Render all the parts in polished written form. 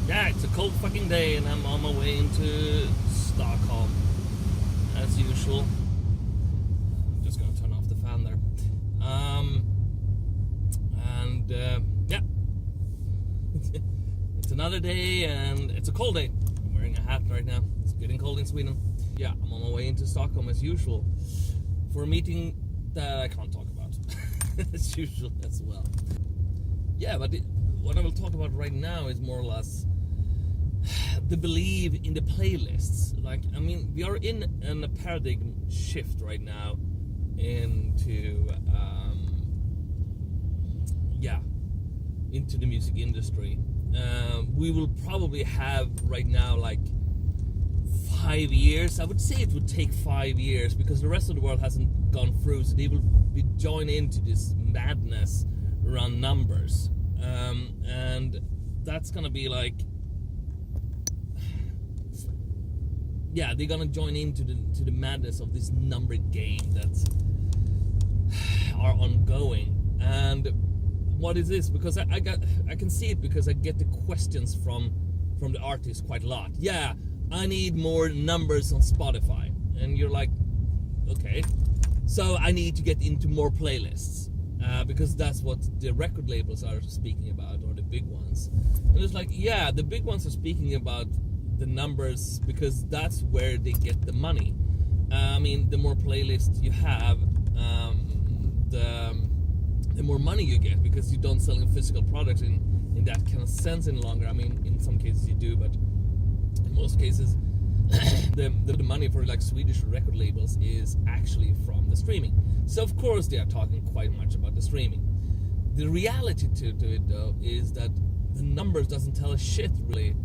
Yeah, it's a cold fucking day and I'm on my way into Stockholm, as usual. I'm just gonna turn off the fan there. Yeah. It's another day and it's a cold day. I'm wearing a hat right now. It's getting cold in Sweden. Yeah, I'm on my way into Stockholm as usual for a meeting that I can't talk about as usual as well. Yeah, but what I will talk about right now is more or less the belief in the playlists. Like, I mean, we are in a paradigm shift right now into into the music industry. We will probably have right now like 5 years. I would say it would take 5 years because the rest of the world hasn't gone through, so they will be joined into this madness around numbers, and that's gonna be like, yeah, they're gonna join into the madness of this number game that are ongoing. And what is this? Because I can see it because I get the questions from the artists quite a lot. Yeah, I need more numbers on Spotify, and you're like, okay, so I need to get into more playlists. Because that's what the record labels are speaking about, or the big ones. And it's like, yeah, the big ones are speaking about the numbers because that's where they get the money. I mean, the more playlists you have, the more money you get, because you don't sell physical products in that kind of sense any longer. I mean, in some cases you do, but in most cases, the money for like Swedish record labels is actually from the streaming. So of course they are talking quite much about the streaming. The reality to it though is that the numbers doesn't tell a shit really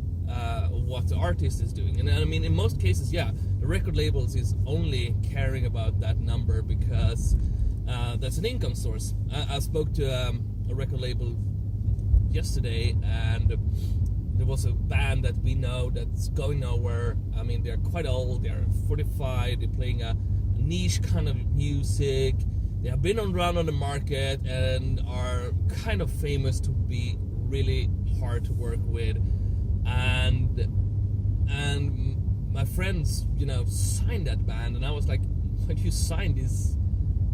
what the artist is doing. And I mean, in most cases, yeah, the record labels is only caring about that number because that's an income source. I spoke to a record label yesterday, and there was a band that we know that's going nowhere. I mean, they're quite old, they're 45, they're playing a niche kind of music. They have been around on the market and are kind of famous to be really hard to work with. And my friends, signed that band, and I was like, why do you sign this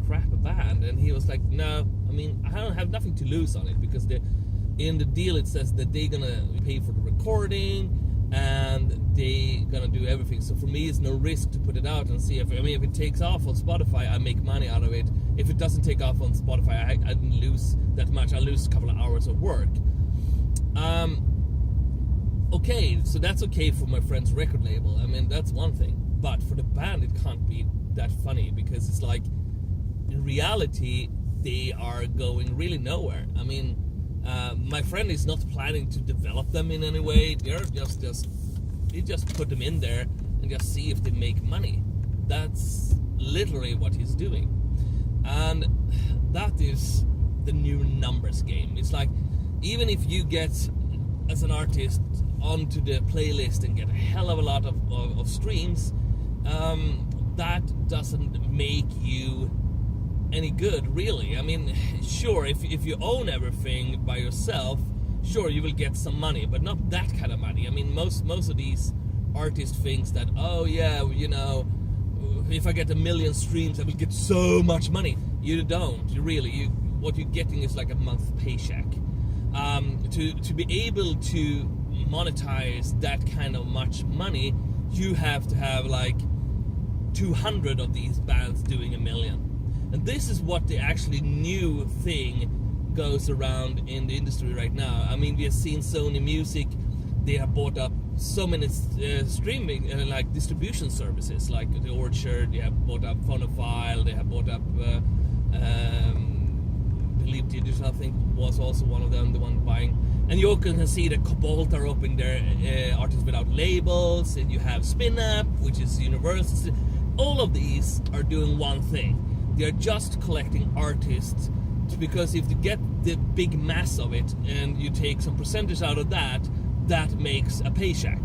crap band? And he was like, no, I mean, I don't have nothing to lose on it, because in the deal it says that they're gonna pay for the recording and they gonna do everything. So for me, it's no risk to put it out and see if it takes off on Spotify, I make money out of it. If it doesn't take off on Spotify, I didn't lose that much. I lose a couple of hours of work. Okay, so that's okay for my friend's record label. I mean, that's one thing. But for the band, it can't be that funny, because it's like, in reality, they are going really nowhere. I mean, my friend is not planning to develop them in any way. They're they just put them in there and just see if they make money. That's literally what he's doing. And that is the new numbers game. It's like, even if you get, as an artist, onto the playlist and get a hell of a lot of streams, that doesn't make you any good, really. I mean, sure, if you own everything by yourself, sure, you will get some money, but not that kind of money. I mean, most of these artists thinks that, oh yeah, if I get 1 million streams, I will get so much money. You don't. What you're getting is like a month paycheck. To be able to monetize that kind of much money, you have to have like 200 of these bands doing 1 million. And this is what the actually new thing goes around in the industry right now. I mean, we have seen Sony Music, they have bought up so many streaming, like distribution services, like The Orchard, they have bought up Phonophile, they have bought up Believe Digital, I think was also one of them, the one buying. And you can see that Cobalt are opening their Artists Without Labels, and you have Spin Up, which is Universal. All of these are doing one thing. They're just collecting artists, because if you get the big mass of it and you take some percentage out of that, that makes a paycheck.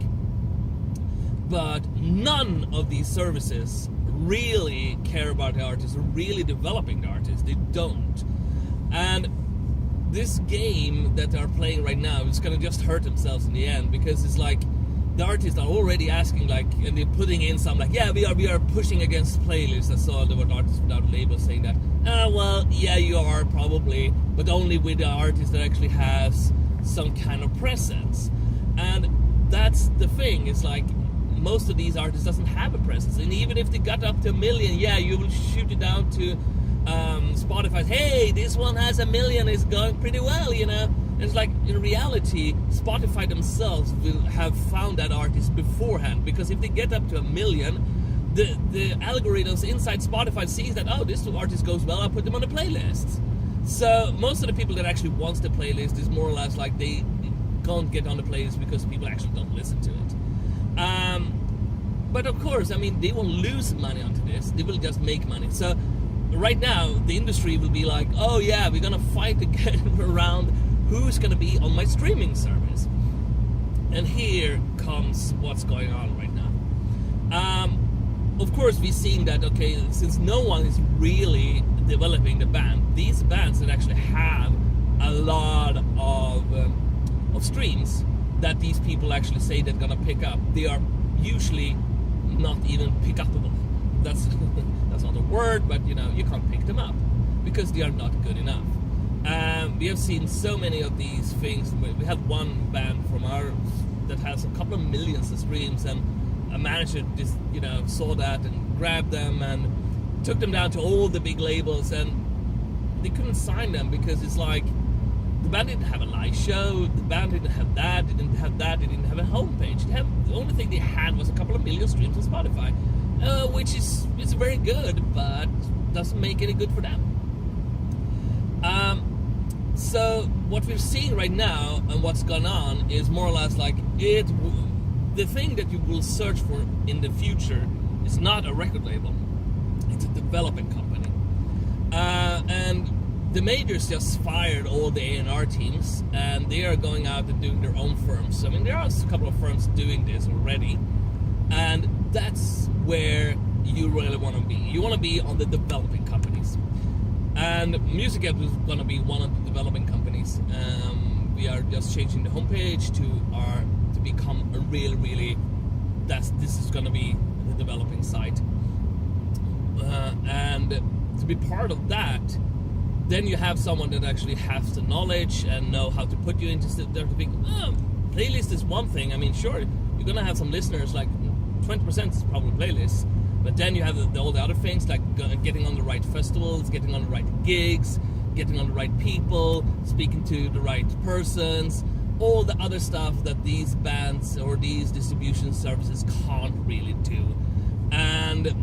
But none of these services really care about the artists, or really developing the artists. They don't. And this game that they're playing right now is gonna just hurt themselves in the end, because it's like the artists are already asking, like, and they're putting in some, like, yeah, we are pushing against playlists. I saw there were artists without a label saying that. Well, yeah, you are probably, but only with the artist that actually has some kind of presence. And that's the thing. It's like most of these artists doesn't have a presence, and even if they got up to 1 million, yeah, you will shoot it down to Spotify. Hey, this one has 1 million, it's going pretty well, you know. And it's like, in reality, Spotify themselves will have found that artist beforehand, because if they get up to 1 million, the algorithms inside Spotify sees that, oh, this artist goes well, I'll put them on the playlist. So most of the people that actually wants the playlist is more or less like they can't get on the playlist because people actually don't listen to it. But of course, I mean, they won't lose money onto this, they will just make money. So right now, the industry will be like, oh yeah, we're gonna fight again around who's gonna be on my streaming service. And here comes what's going on right now. Of course, we're seeing that, okay, since no one is really developing the band, these bands that actually have a lot of streams that these people actually say they're gonna pick up, they are usually not even pick upable. That's not a word, but you know, you can't pick them up because they are not good enough. We have seen so many of these things. We have one band from ours that has a couple of millions of streams, and a manager just, you know, saw that and grabbed them and took them down to all the big labels, and they couldn't sign them because it's like the band didn't have a live show, the band didn't have that, they didn't have that, they didn't have a homepage. The only thing they had was a couple of million streams on Spotify, which is very good, but doesn't make any good for them. So what we're seeing right now and what's gone on is more or less like the thing that you will search for in the future is not a record label, it's a development company. And the majors just fired all the A&R teams, and they are going out and doing their own firms. I mean, there are a couple of firms doing this already, and that's where you really want to be. You want to be on the developing companies. And Musichelp is going to be one of the developing companies. We are just changing the homepage to become a really this is going to be the developing site. And to be part of that, then you have someone that actually has the knowledge and know how to put you into there to think, playlist is one thing. I mean, sure, you're going to have some listeners, like 20% is probably playlists. But then you have all the other things, like getting on the right festivals, getting on the right gigs, getting on the right people, speaking to the right persons, all the other stuff that these bands or these distribution services can't really do. And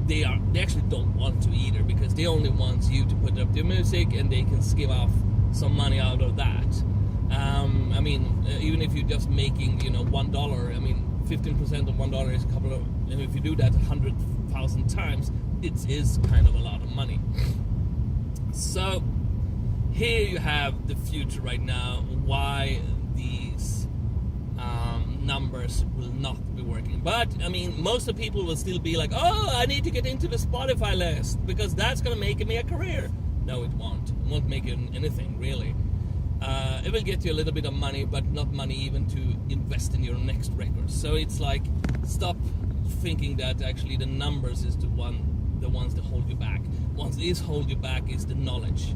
they actually don't want to either, because they only want you to put up their music and they can skip off some money out of that. I mean, even if you're just making, you know, $1, I mean, 15% of $1 is a couple of, and if you do that 100,000 times, it is kind of a lot of money. So here you have the future right now, why these numbers will not be working. But I mean, most of the people will still be like, oh, I need to get into the Spotify list because that's gonna make me a career. No, it won't. It won't make you anything really. It will get you a little bit of money, but not money even to invest in your next record. So it's like, stop thinking that actually the numbers is the ones that hold you back. What is hold you back is the knowledge.